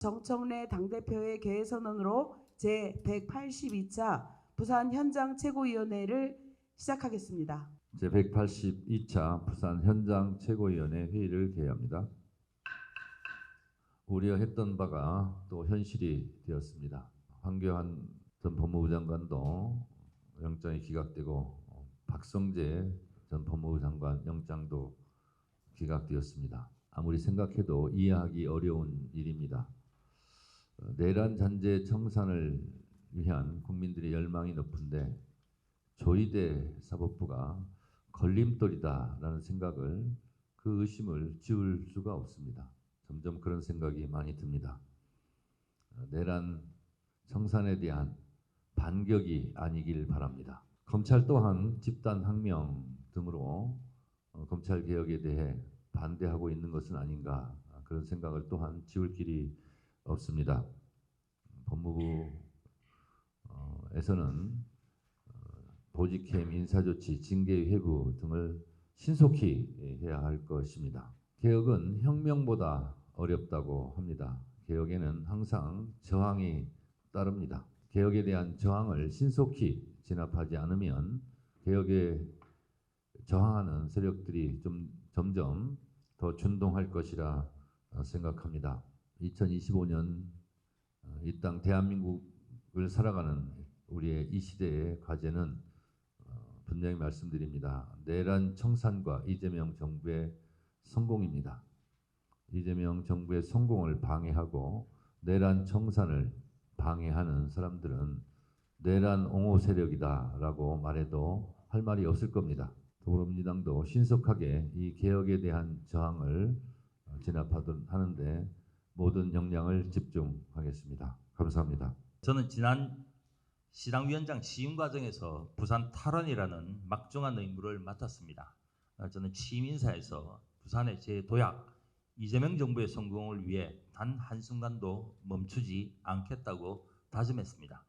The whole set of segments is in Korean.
정청래 당대표의 개회선언으로 제182차 부산 현장 최고위원회를 시작하겠습니다. 제182차 부산 현장 최고위원회 회의를 개회합니다. 우려했던 바가 또 현실이 되었습니다. 황교안 전 법무부 장관도 영장이 기각되고 박성재 전 법무부 장관 영장도 기각되었습니다. 아무리 생각해도 이해하기 어려운 일입니다. 내란 잔재 청산을 위한 국민들의 열망이 높은데 조희대 사법부가 걸림돌이다라는 생각을, 그 의심을 지울 수가 없습니다. 점점 그런 생각이 많이 듭니다. 내란 청산에 대한 반격이 아니길 바랍니다. 검찰 또한 집단항명 등으로 검찰개혁에 대해 반대하고 있는 것은 아닌가, 그런 생각을 또한 지울 길이 없습니다. 법무부에서는 보직해임, 인사조치, 징계 회부 등을 신속히 해야 할 것입니다. 개혁은 혁명보다 어렵다고 합니다. 개혁에는 항상 저항이 따릅니다. 개혁에 대한 저항을 신속히 진압하지 않으면 개혁에 저항하는 세력들이 점점 더 준동할 것이라 생각합니다. 2025년 이 땅 대한민국을 살아가는 우리의 이 시대의 과제는 분명히 말씀드립니다. 내란 청산과 이재명 정부의 성공입니다. 이재명 정부의 성공을 방해하고 내란 청산을 방해하는 사람들은 내란 옹호 세력이다라고 말해도 할 말이 없을 겁니다. 더불어민주당도 신속하게 이 개혁에 대한 저항을 진압하는데 모든 역량을 집중하겠습니다. 감사합니다. 저는 지난 시당위원장 취임 과정에서 부산 탈원이라는 막중한 의무를 맡았습니다. 저는 취임 인사에서 부산의 재도약, 이재명 정부의 성공을 위해 단 한순간도 멈추지 않겠다고 다짐했습니다.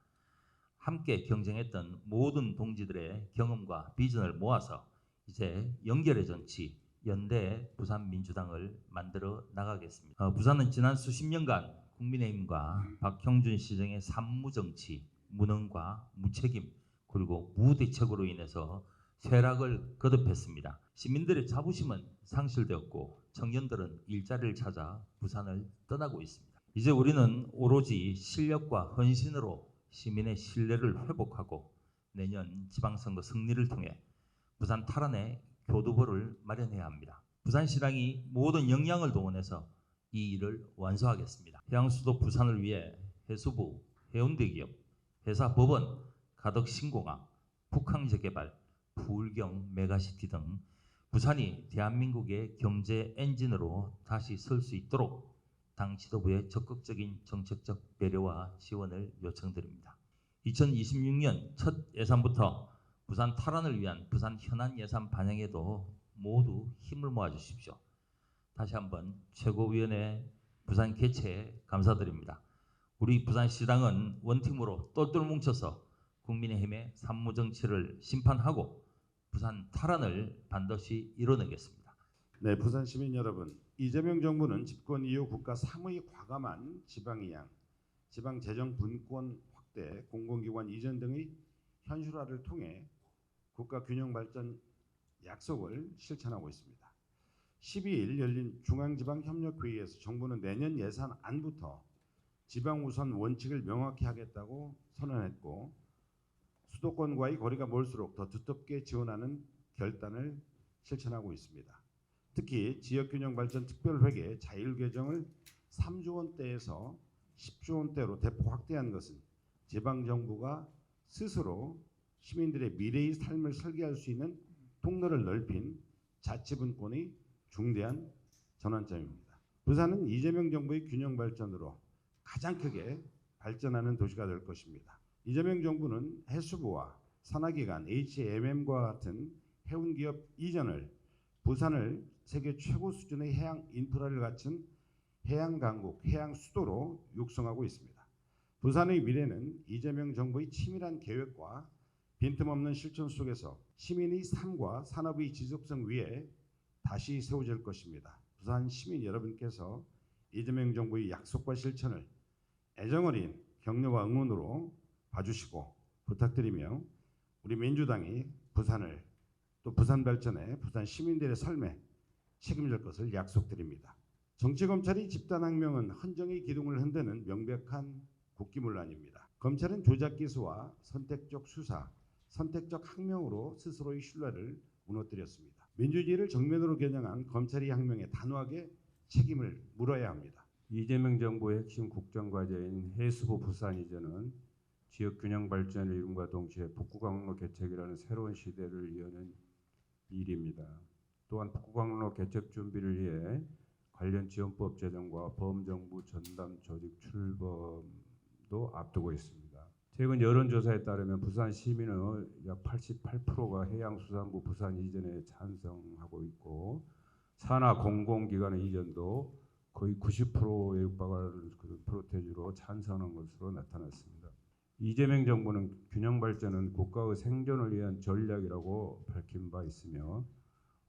함께 경쟁했던 모든 동지들의 경험과 비전을 모아서 이제 연결의 정치, 연대 부산민주당을 만들어 나가겠습니다. 부산은 지난 수십 년간 국민의힘과 박형준 시정의 산무정치, 무능과 무책임, 그리고 무대책으로 인해서 쇠락을 거듭했습니다. 시민들의 자부심은 상실되었고 청년들은 일자리를 찾아 부산을 떠나고 있습니다. 이제 우리는 오로지 실력과 헌신으로 시민의 신뢰를 회복하고 내년 지방선거 승리를 통해 부산 탈환의 교두보를 마련해야 합니다. 부산시당이 모든 역량을 동원해서 이 일을 완수하겠습니다. 해양수도 부산을 위해 해수부, 해운대기업, 회사법원, 가덕신공항, 북항재개발, 부울경 메가시티 등 부산이 대한민국의 경제 엔진으로 다시 설 수 있도록 당 지도부의 적극적인 정책적 배려와 지원을 요청드립니다. 2026년 첫 예산부터 부산 탈환을 위한 부산 현안 예산 반영에도 모두 힘을 모아 주십시오. 다시 한번 최고위원회 부산 개최에 감사드립니다. 우리 부산시당은 원팀으로 똘똘 뭉쳐서 국민의힘의 산무정치를 심판하고 부산 탈환을 반드시 이뤄내겠습니다. 네, 부산 시민 여러분, 이재명 정부는 집권 이후 국가 사무의 과감한 지방이양, 지방 재정 분권 확대, 공공기관 이전 등의 현실화를 통해 국가 균형 발전 약속을 실천하고 있습니다. 12일 열린 중앙지방협력회의에서 정부는 내년 예산안부터 지방 우선 원칙을 명확히 하겠다고 선언했고, 수도권과의 거리가 멀수록 더 두텁게 지원하는 결단을 실천하고 있습니다. 특히 지역균형발전 특별회계 자율계정을 3조 원대에서 10조 원대로 대폭 확대한 것은 지방정부가 스스로 시민들의 미래의 삶을 설계할 수 있는 통로를 넓힌 자치분권의 중대한 전환점입니다. 부산은 이재명 정부의 균형발전으로 가장 크게 발전하는 도시가 될 것입니다. 이재명 정부는 해수부와 산하기관 HMM과 같은 해운기업 이전을, 부산을 세계 최고 수준의 해양 인프라를 갖춘 해양강국, 해양수도로 육성하고 있습니다. 부산의 미래는 이재명 정부의 치밀한 계획과 빈틈없는 실천 속에서 시민의 삶과 산업의 지속성 위에 다시 세워질 것입니다. 부산 시민 여러분께서 이재명 정부의 약속과 실천을 애정어린 격려와 응원으로 봐주시고 부탁드리며 우리 민주당이 부산을 또 부산 발전에 부산 시민들의 삶에 책임질 것을 약속드립니다. 정치검찰이 집단항명은 헌정의 기둥을 흔드는 명백한 국기문란입니다. 검찰은 조작기수와 선택적 수사, 선택적 항명으로 스스로의 신뢰를 무너뜨렸습니다. 민주주의를 정면으로 겨냥한 검찰의 항명에 단호하게 책임을 물어야 합니다. 이재명 정부의 핵심 국정과제인 해수부 부산 이전은 지역 균형 발전의 이룸과 동시에 북구강로 개척이라는 새로운 시대를 여는 일입니다. 또한 북구강로 개척 준비를 위해 관련 지원법 제정과 범정부 전담 조직 출범도 앞두고 있습니다. 최근 여론조사에 따르면 부산 시민의 약 88%가 해양수산부 부산 이전에 찬성하고 있고 산하 공공기관의 이전도 거의 90%에 육박하는 그런 프로테이지로 찬성하는 것으로 나타났습니다. 이재명 정부는 균형 발전은 국가의 생존을 위한 전략이라고 밝힌 바 있으며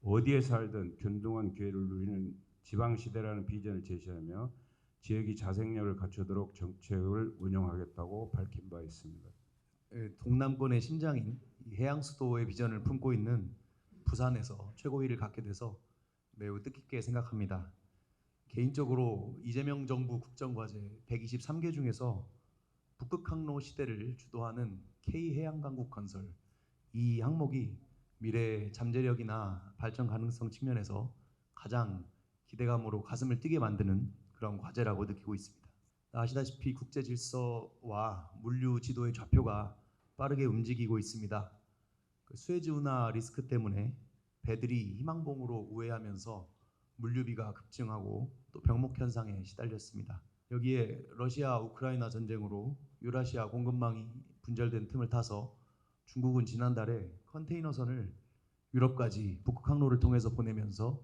어디에 살든 균등한 기회를 누리는 지방시대라는 비전을 제시하며 지역이 자생력을 갖추도록 정책을 운영하겠다고 밝힌 바 있습니다. 동남권의 심장인 이 해양수도의 비전을 품고 있는 부산에서 최고위를 갖게 돼서 매우 뜻깊게 생각합니다. 개인적으로 이재명 정부 국정과제 123개 중에서 북극항로 시대를 주도하는 K해양강국 건설 이 항목이 미래 잠재력이나 발전 가능성 측면에서 가장 기대감으로 가슴을 뛰게 만드는 그런 과제라고 느끼고 있습니다. 아시다시피 국제 질서와 물류 지도의 좌표가 빠르게 움직이고 있습니다. 수에즈 운하 리스크 때문에 배들이 희망봉으로 우회하면서 물류비가 급증하고 또 병목 현상에 시달렸습니다. 여기에 러시아 우크라이나 전쟁으로 유라시아 공급망이 분절된 틈을 타서 중국은 지난달에 컨테이너선을 유럽까지 북극항로를 통해서 보내면서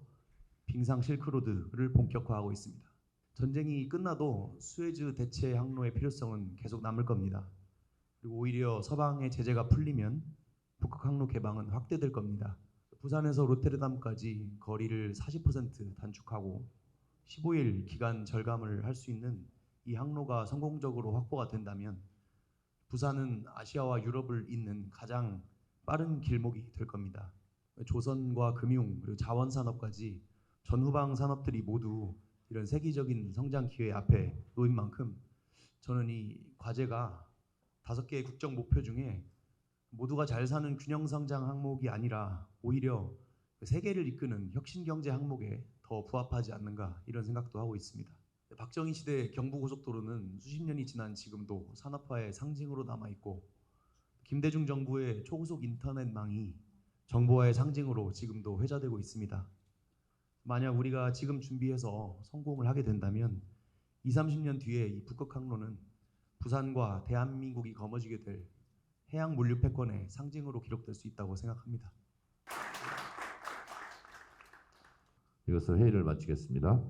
빙상 실크로드를 본격화하고 있습니다. 전쟁이 끝나도 수에즈 대체 항로의 필요성은 계속 남을 겁니다. 그리고 오히려 서방의 제재가 풀리면 북극항로 개방은 확대될 겁니다. 부산에서 로테르담까지 거리를 40% 단축하고 15일 기간 절감을 할 수 있는 이 항로가 성공적으로 확보가 된다면 부산은 아시아와 유럽을 잇는 가장 빠른 길목이 될 겁니다. 조선과 금융 그리고 자원산업까지 전후방 산업들이 모두 이런 세계적인 성장 기회 앞에 놓인 만큼 저는 이 과제가 5개의 국정 목표 중에 모두가 잘 사는 균형 성장 항목이 아니라 오히려 세계를 이끄는 혁신 경제 항목에 더 부합하지 않는가 이런 생각도 하고 있습니다. 박정희 시대 경부고속도로는 수십 년이 지난 지금도 산업화의 상징으로 남아 있고 김대중 정부의 초고속 인터넷망이 정보화의 상징으로 지금도 회자되고 있습니다. 만약 우리가 지금 준비해서 성공을 하게 된다면 20-30년 뒤에 이 북극항로는 부산과 대한민국이 거머쥐게 될 해양 물류 패권의 상징으로 기록될 수 있다고 생각합니다. 이것으로 회의를 마치겠습니다.